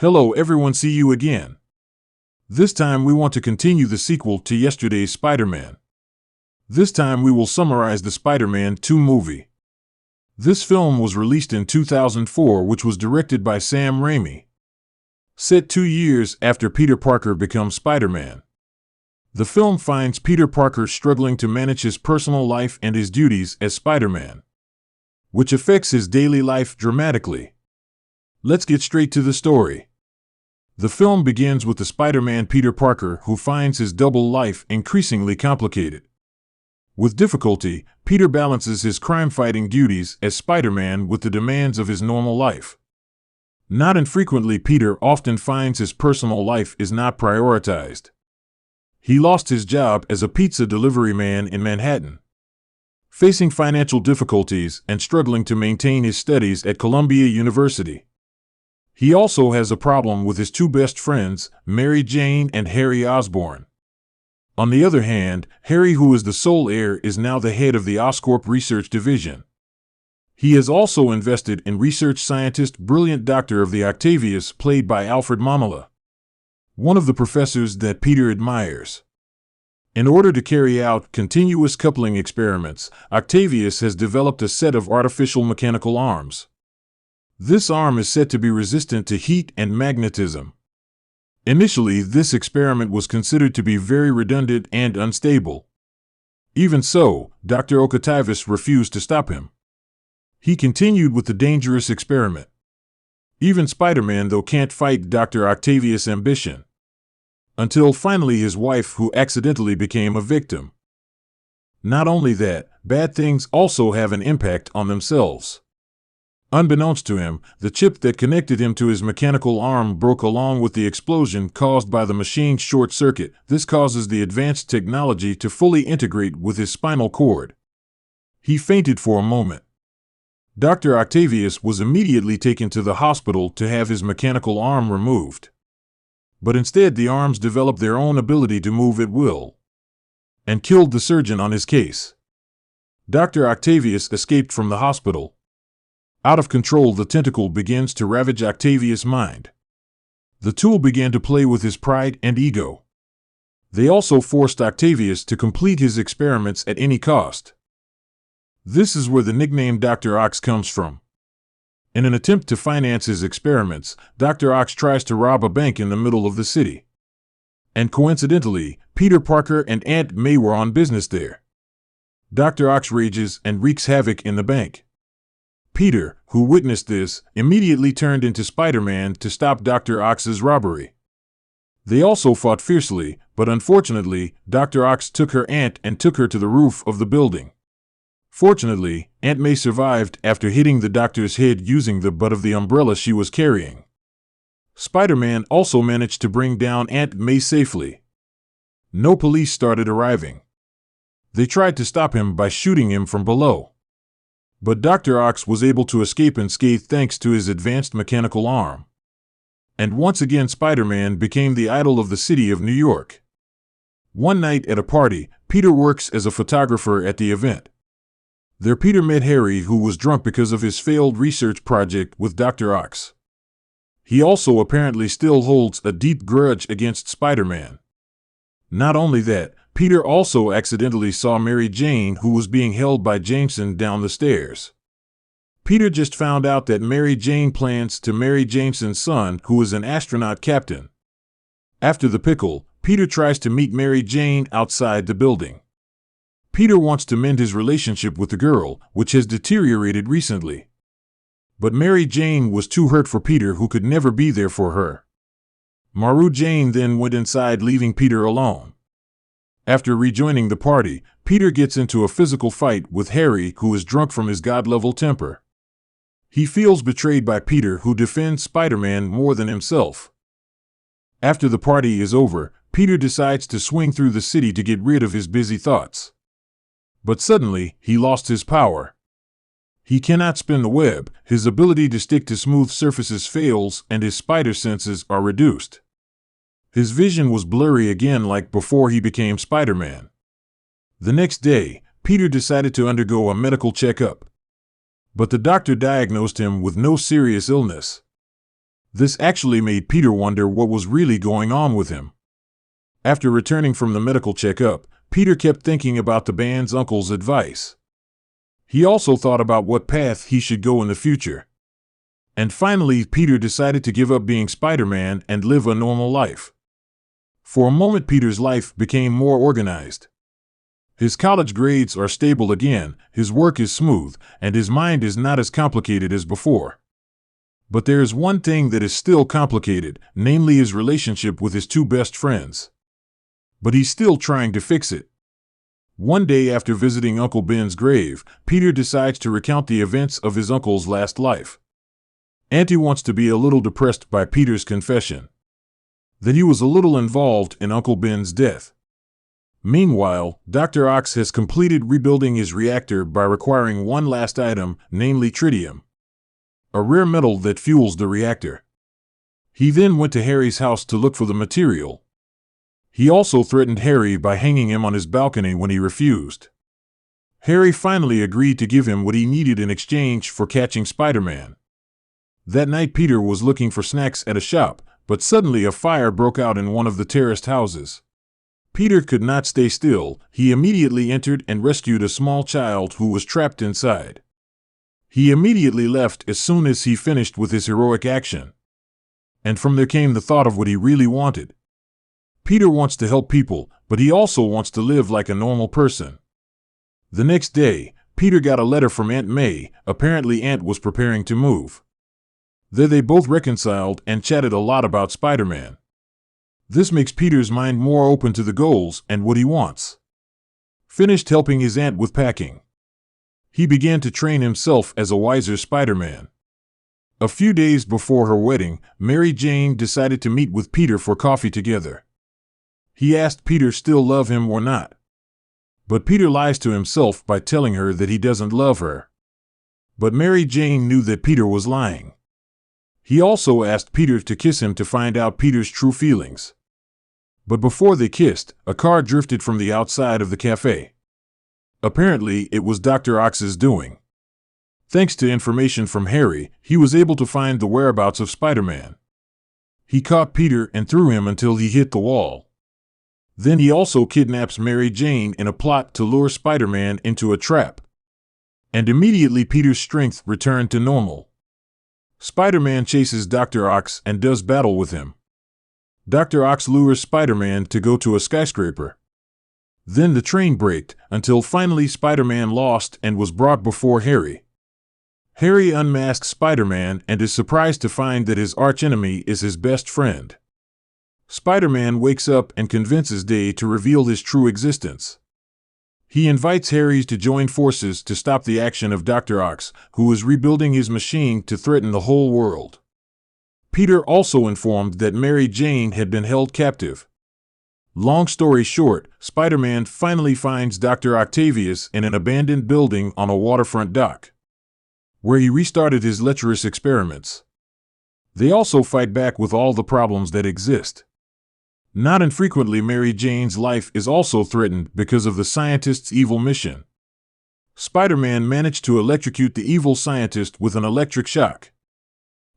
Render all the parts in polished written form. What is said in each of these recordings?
Hello everyone, see you again. This time we want to continue the sequel to yesterday's Spider-Man. This time we will summarize the Spider-Man 2 movie. This film was released in 2004, which was directed by Sam Raimi. Set 2 years after Peter Parker becomes Spider-Man. The film finds Peter Parker struggling to manage his personal life and his duties as Spider-Man, which affects his daily life dramatically. Let's get straight to the story. The film begins with the Spider-Man Peter Parker who finds his double life increasingly complicated. With difficulty, Peter balances his crime-fighting duties as Spider-Man with the demands of his normal life. Not infrequently, Peter often finds his personal life is not prioritized. He lost his job as a pizza delivery man in Manhattan, facing financial difficulties and struggling to maintain his studies at Columbia University. He also has a problem with his two best friends, Mary Jane and Harry Osborn. On the other hand, Harry, who is the sole heir, is now the head of the Oscorp research division. He has also invested in research scientist, brilliant Dr. of the Octavius, played by Alfred Mamala, one of the professors that Peter admires. In order to carry out continuous coupling experiments, Octavius has developed a set of artificial mechanical arms. This arm is said to be resistant to heat and magnetism. Initially, this experiment was considered to be very redundant and unstable. Even so, Dr. Octavius refused to stop him. He continued with the dangerous experiment. Even Spider-Man, though, can't fight Dr. Octavius' ambition. Until finally his wife, who accidentally became a victim. Not only that, bad things also have an impact on themselves. Unbeknownst to him, the chip that connected him to his mechanical arm broke along with the explosion caused by the machine's short circuit. This causes the advanced technology to fully integrate with his spinal cord. He fainted for a moment. Dr. Octavius was immediately taken to the hospital to have his mechanical arm removed. But instead, the arms developed their own ability to move at will and killed the surgeon on his case. Dr. Octavius escaped from the hospital. Out of control, the tentacle begins to ravage Octavius' mind. The tool began to play with his pride and ego. They also forced Octavius to complete his experiments at any cost. This is where the nickname Dr. Ox comes from. In an attempt to finance his experiments, Dr. Ox tries to rob a bank in the middle of the city. And coincidentally, Peter Parker and Aunt May were on business there. Dr. Ox rages and wreaks havoc in the bank. Peter, who witnessed this, immediately turned into Spider-Man to stop Dr. Ox's robbery. They also fought fiercely, but unfortunately, Dr. Ox took her aunt and took her to the roof of the building. Fortunately, Aunt May survived after hitting the doctor's head using the butt of the umbrella she was carrying. Spider-Man also managed to bring down Aunt May safely. No police started arriving. They tried to stop him by shooting him from below. But Dr. Ox was able to escape unscathed thanks to his advanced mechanical arm. And once again, Spider-Man became the idol of the city of New York. One night at a party, Peter works as a photographer at the event. There Peter met Harry, who was drunk because of his failed research project with Dr. Ox. He also apparently still holds a deep grudge against Spider-Man. Not only that, Peter also accidentally saw Mary Jane, who was being held by Jameson, down the stairs. Peter just found out that Mary Jane plans to marry Jameson's son, who is an astronaut captain. After the pickle, Peter tries to meet Mary Jane outside the building. Peter wants to mend his relationship with the girl, which has deteriorated recently. But Mary Jane was too hurt for Peter, who could never be there for her. Mary Jane then went inside, leaving Peter alone. After rejoining the party, Peter gets into a physical fight with Harry, who is drunk from his god-level temper. He feels betrayed by Peter, who defends Spider-Man more than himself. After the party is over, Peter decides to swing through the city to get rid of his busy thoughts. But suddenly, he lost his power. He cannot spin the web, his ability to stick to smooth surfaces fails, and his spider senses are reduced. His vision was blurry again, like before he became Spider-Man. The next day, Peter decided to undergo a medical checkup. But the doctor diagnosed him with no serious illness. This actually made Peter wonder what was really going on with him. After returning from the medical checkup, Peter kept thinking about the band's uncle's advice. He also thought about what path he should go in the future. And finally, Peter decided to give up being Spider-Man and live a normal life. For a moment, Peter's life became more organized. His college grades are stable again, his work is smooth, and his mind is not as complicated as before. But there is one thing that is still complicated, namely his relationship with his two best friends. But he's still trying to fix it. One day after visiting Uncle Ben's grave, Peter decides to recount the events of his uncle's last life. Auntie wants to be a little depressed by Peter's confession that he was a little involved in Uncle Ben's death. Meanwhile, Dr. Ox has completed rebuilding his reactor by requiring one last item, namely tritium, a rare metal that fuels the reactor. He then went to Harry's house to look for the material. He also threatened Harry by hanging him on his balcony when he refused. Harry finally agreed to give him what he needed in exchange for catching Spider-Man. That night, Peter was looking for snacks at a shop, but suddenly a fire broke out in one of the terraced houses. Peter could not stay still. He immediately entered and rescued a small child who was trapped inside. He immediately left as soon as he finished with his heroic action. And from there came the thought of what he really wanted. Peter wants to help people, but he also wants to live like a normal person. The next day, Peter got a letter from Aunt May. Apparently, Aunt was preparing to move. There they both reconciled and chatted a lot about Spider-Man. This makes Peter's mind more open to the goals and what he wants. Finished helping his aunt with packing, he began to train himself as a wiser Spider-Man. A few days before her wedding, Mary Jane decided to meet with Peter for coffee together. He asked Peter still love him or not. But Peter lies to himself by telling her that he doesn't love her. But Mary Jane knew that Peter was lying. He also asked Peter to kiss him to find out Peter's true feelings. But before they kissed, a car drifted from the outside of the cafe. Apparently, it was Dr. Ox's doing. Thanks to information from Harry, he was able to find the whereabouts of Spider-Man. He caught Peter and threw him until he hit the wall. Then he also kidnaps Mary Jane in a plot to lure Spider-Man into a trap. And immediately Peter's strength returned to normal. Spider-Man chases Dr. Ox and does battle with him. Dr. Ox lures Spider-Man to go to a skyscraper. Then the train braked, until finally Spider-Man lost and was brought before Harry. Harry unmasks Spider-Man and is surprised to find that his archenemy is his best friend. Spider-Man wakes up and convinces Day to reveal his true existence. He invites Harry to join forces to stop the action of Dr. Ox, who is rebuilding his machine to threaten the whole world. Peter also informed that Mary Jane had been held captive. Long story short, Spider-Man finally finds Dr. Octavius in an abandoned building on a waterfront dock, where he restarted his lecherous experiments. They also fight back with all the problems that exist. Not infrequently, Mary Jane's life is also threatened because of the scientist's evil mission. Spider-Man managed to electrocute the evil scientist with an electric shock.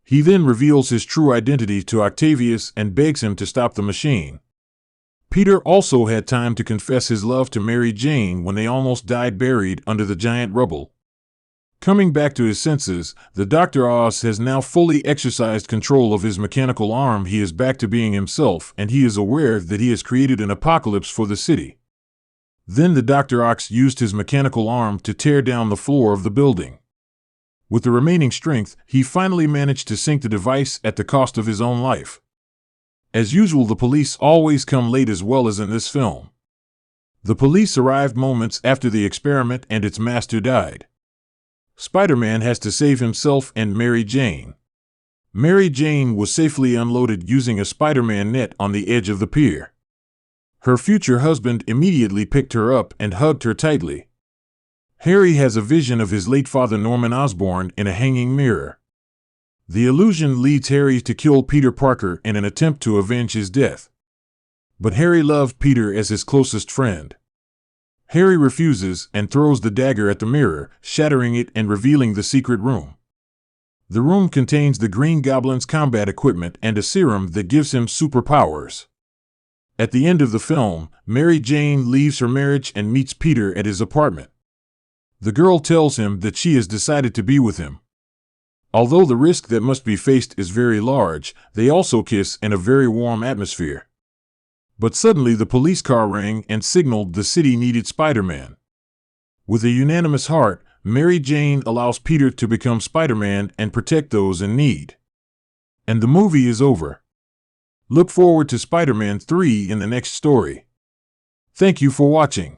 He then reveals his true identity to Octavius and begs him to stop the machine. Peter also had time to confess his love to Mary Jane when they almost died buried under the giant rubble. Coming back to his senses, the Dr. Oz has now fully exercised control of his mechanical arm. He is back to being himself, and he is aware that he has created an apocalypse for the city. Then the Dr. Ox used his mechanical arm to tear down the floor of the building. With the remaining strength, he finally managed to sink the device at the cost of his own life. As usual, the police always come late, as well as in this film. The police arrived moments after the experiment and its master died. Spider-Man has to save himself and Mary Jane. Mary Jane was safely unloaded using a Spider-Man net on the edge of the pier. Her future husband immediately picked her up and hugged her tightly. Harry has a vision of his late father Norman Osborn in a hanging mirror. The illusion leads Harry to kill Peter Parker in an attempt to avenge his death. But Harry loved Peter as his closest friend. Harry refuses and throws the dagger at the mirror, shattering it and revealing the secret room. The room contains the Green Goblin's combat equipment and a serum that gives him superpowers. At the end of the film, Mary Jane leaves her marriage and meets Peter at his apartment. The girl tells him that she has decided to be with him. Although the risk that must be faced is very large, they also kiss in a very warm atmosphere. But suddenly the police car rang and signaled the city needed Spider-Man. With a unanimous heart, Mary Jane allows Peter to become Spider-Man and protect those in need. And the movie is over. Look forward to Spider-Man 3 in the next story. Thank you for watching.